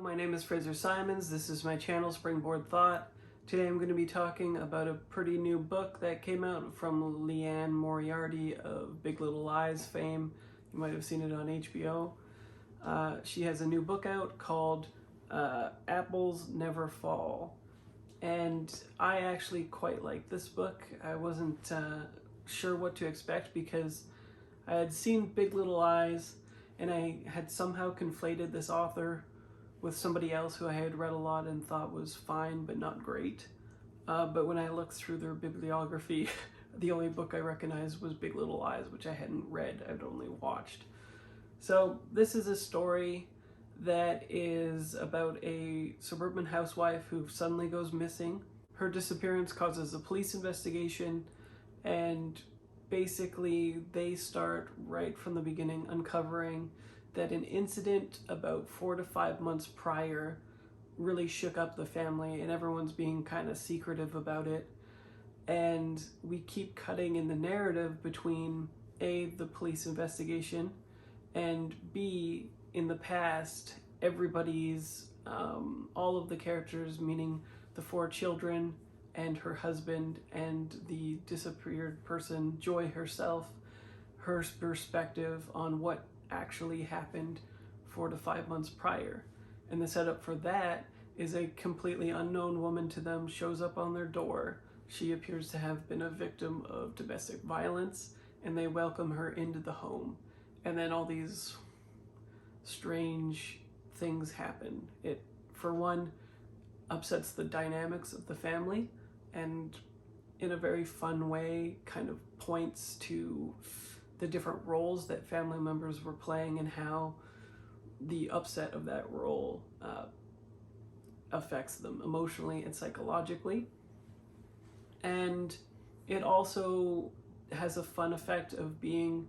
my name is Fraser Simons. This is my channel, Springboard Thought. Today I'm going to be talking about a pretty new book that came out from Liane Moriarty of Big Little Lies fame. You might have seen it on HBO. She has a new book out called Apples Never Fall. And I actually quite like this book. I wasn't sure what to expect because I had seen Big Little Lies and I had somehow conflated this author with somebody else who I had read a lot and thought was fine but not great. But when I looked through their bibliography, the only book I recognized was Big Little Lies, which I hadn't read, I'd only watched. So this is a story that is about a suburban housewife who suddenly goes missing. Her disappearance causes a police investigation, and basically they start right from the beginning uncovering that an incident about 4 to 5 months prior really shook up the family, and everyone's being kind of secretive about it. And we keep cutting in the narrative between A, the police investigation, and B, in the past, everybody's, all of the characters, meaning the 4 children and her husband and the disappeared person, Joy herself, her perspective on what actually happened 4 to 5 months prior. And the setup for that is a completely unknown woman to them shows up on their door. She appears to have been a victim of domestic violence, and they welcome her into the home. And then all these strange things happen. It, for one, upsets the dynamics of the family, and in a very fun way kind of points to the different roles that family members were playing and how the upset of that role affects them emotionally and psychologically. And it also has a fun effect of being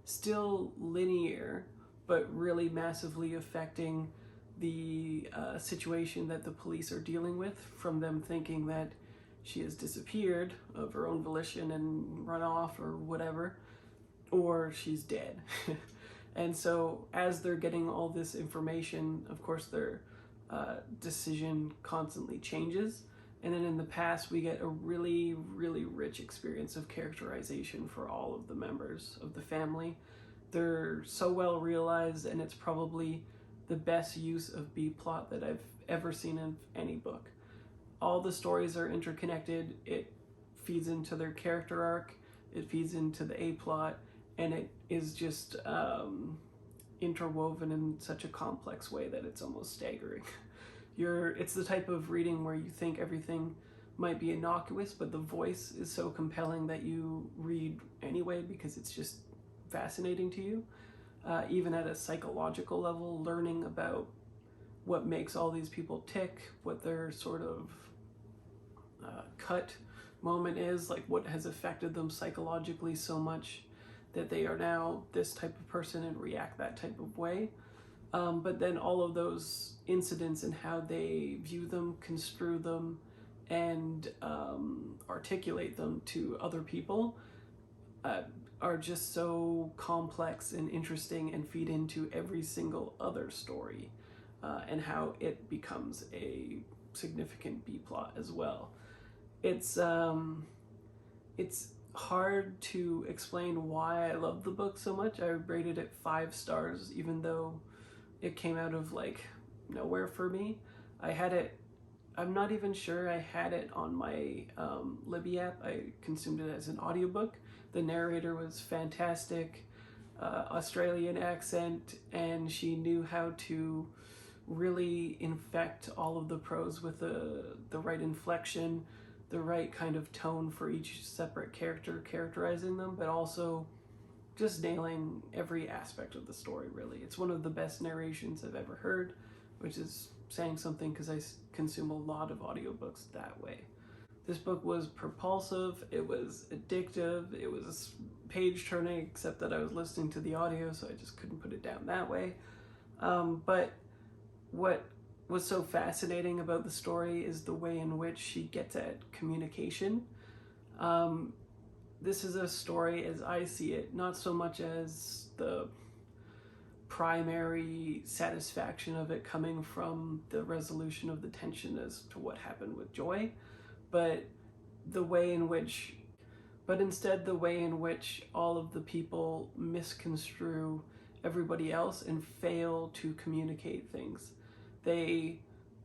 still linear, but really massively affecting the situation that the police are dealing with, from them thinking that she has disappeared of her own volition and run off or whatever, or she's dead. And so as they're getting all this information, of course their decision constantly changes. And then in the past we get a really, really rich experience of characterization for all of the members of the family. They're so well realized, and it's probably the best use of B-plot that I've ever seen in any book. All the stories are interconnected, it feeds into their character arc, it feeds into the A-plot, and it is just interwoven in such a complex way that it's almost staggering. It's the type of reading where you think everything might be innocuous, but the voice is so compelling that you read anyway because it's just fascinating to you. Even at a psychological level, learning about what makes all these people tick, what their sort of cut moment is, like what has affected them psychologically so much that they are now this type of person and react that type of way. But then all of those incidents and how they view them, construe them, and articulate them to other people are just so complex and interesting and feed into every single other story and how it becomes a significant B-plot as well. It's hard to explain why I love the book so much. I rated it 5 stars, even though it came out of like nowhere for me. I'm not even sure I had it on my Libby app. I consumed it as an audiobook. The narrator was fantastic, Australian accent, and she knew how to really infect all of the prose with the right inflection, the right kind of tone for each separate character, characterizing them, but also just nailing every aspect of the story, really. It's one of the best narrations I've ever heard, which is saying something because I consume a lot of audiobooks that way. This book was propulsive, it was addictive, it was page-turning, except that I was listening to the audio, so I just couldn't put it down that way. But what was so fascinating about the story is the way in which she gets at communication. This is a story, as I see it, not so much as the primary satisfaction of it coming from the resolution of the tension as to what happened with Joy, but instead the way in which all of the people misconstrue everybody else and fail to communicate things. They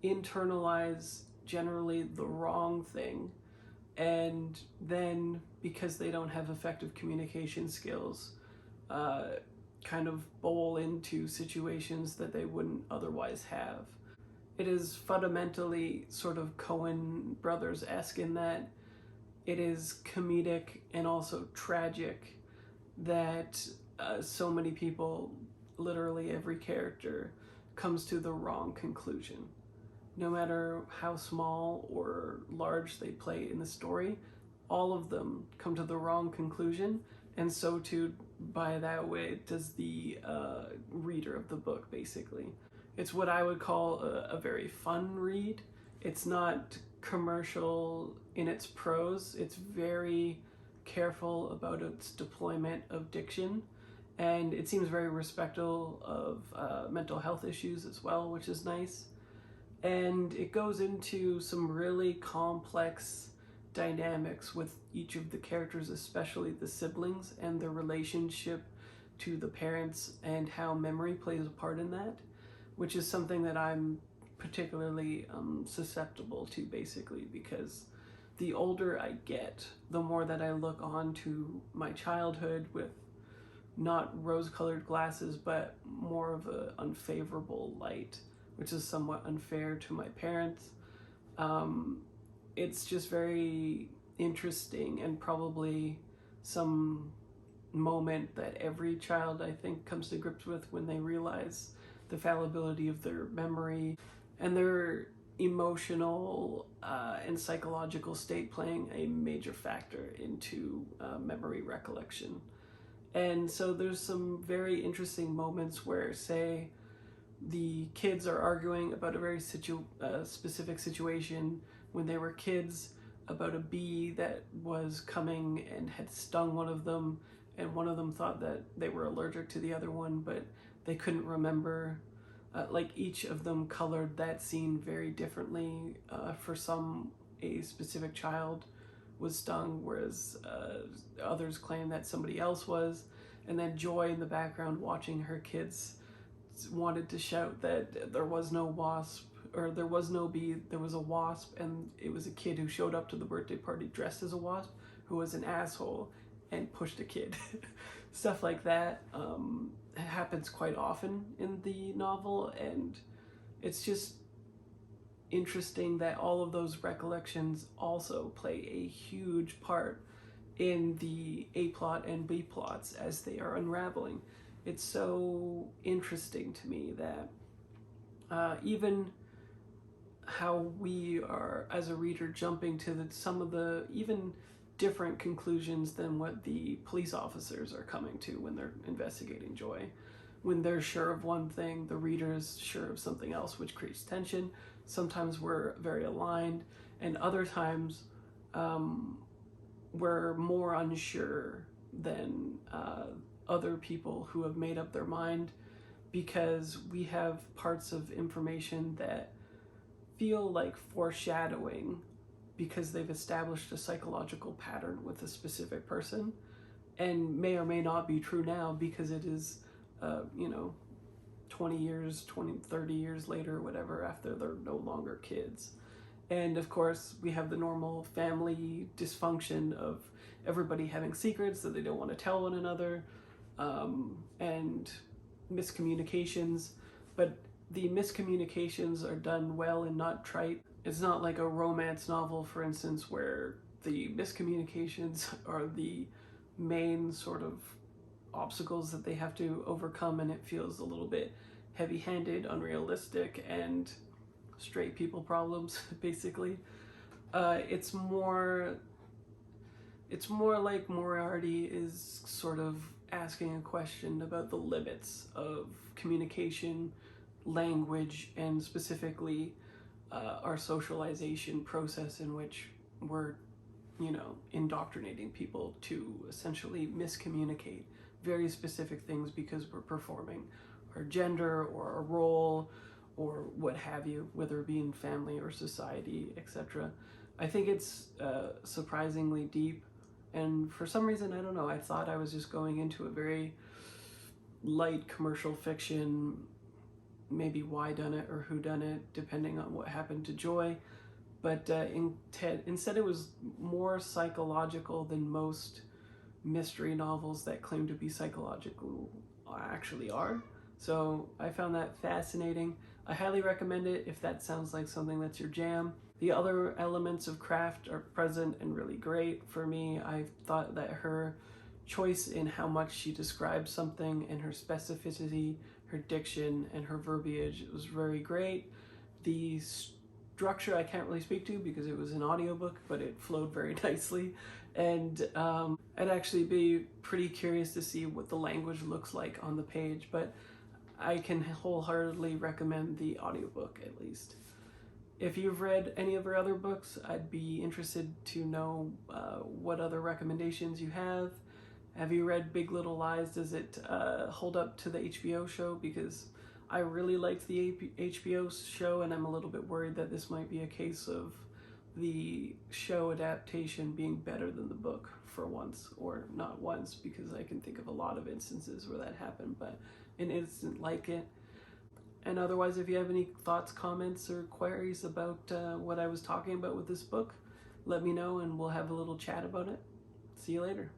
internalize generally the wrong thing, and then because they don't have effective communication skills, kind of bowl into situations that they wouldn't otherwise have. It is fundamentally sort of Coen Brothers-esque in that it is comedic and also tragic that so many people, literally every character, comes to the wrong conclusion. No matter how small or large they play in the story, all of them come to the wrong conclusion, and so too, by that way, does the reader of the book, basically. It's what I would call a very fun read. It's not commercial in its prose. It's very careful about its deployment of diction, and it seems very respectful of mental health issues as well, which is nice. And it goes into some really complex dynamics with each of the characters, especially the siblings and their relationship to the parents and how memory plays a part in that, which is something that I'm particularly susceptible to, basically, because the older I get, the more that I look on to my childhood with not rose-colored glasses, but more of an unfavorable light, which is somewhat unfair to my parents. It's just very interesting, and probably some moment that every child, I think, comes to grips with when they realize the fallibility of their memory and their emotional and psychological state playing a major factor into memory recollection. And so there's some very interesting moments where, say, the kids are arguing about a very specific situation when they were kids, about a bee that was coming and had stung one of them, and one of them thought that they were allergic to the other one, but they couldn't remember. Like, each of them colored that scene very differently. For some, a specific child was stung, whereas others claim that somebody else was. And then Joy in the background watching her kids wanted to shout that there was no wasp, or there was no bee, there was a wasp, and it was a kid who showed up to the birthday party dressed as a wasp, who was an asshole and pushed a kid. Stuff like that happens quite often in the novel, and it's just interesting that all of those recollections also play a huge part in the A plot and B plots as they are unraveling. It's so interesting to me that even how we are, as a reader, jumping to some of the even different conclusions than what the police officers are coming to when they're investigating Joy. When they're sure of one thing, the reader's sure of something else, which creates tension. Sometimes we're very aligned, and other times we're more unsure than other people who have made up their mind, because we have parts of information that feel like foreshadowing because they've established a psychological pattern with a specific person, and may or may not be true now because it is 20 years, 30 years later, whatever, after they're no longer kids. And of course, we have the normal family dysfunction of everybody having secrets that they don't want to tell one another, and miscommunications. But the miscommunications are done well and not trite. It's not like a romance novel, for instance, where the miscommunications are the main sort of obstacles that they have to overcome, and it feels a little bit heavy-handed, unrealistic, and straight people problems, basically. It's more like Moriarty is sort of asking a question about the limits of communication, language, and specifically our socialization process, in which we're, indoctrinating people to essentially miscommunicate very specific things because we're performing or gender or a role or what have you, whether it be in family or society, etc. I think it's surprisingly deep, and for some reason, I don't know, I thought I was just going into a very light commercial fiction, maybe whodunit or whodunit, depending on what happened to Joy. But instead it was more psychological than most mystery novels that claim to be psychological actually are. So I found that fascinating. I highly recommend it if that sounds like something that's your jam. The other elements of craft are present and really great for me. I thought that her choice in how much she describes something and her specificity, her diction, and her verbiage was very great. The structure I can't really speak to because it was an audiobook, but it flowed very nicely. And I'd actually be pretty curious to see what the language looks like on the page, but I can wholeheartedly recommend the audiobook at least. If you've read any of her other books, I'd be interested to know what other recommendations you have. Have you read Big Little Lies? Does it hold up to the HBO show? Because I really liked the HBO show, and I'm a little bit worried that this might be a case of the show adaptation being better than the book for once, or not once, because I can think of a lot of instances where that happened, but an instant like it. And otherwise, if you have any thoughts, comments, or queries about what I was talking about with this book, let me know and we'll have a little chat about it. See you later.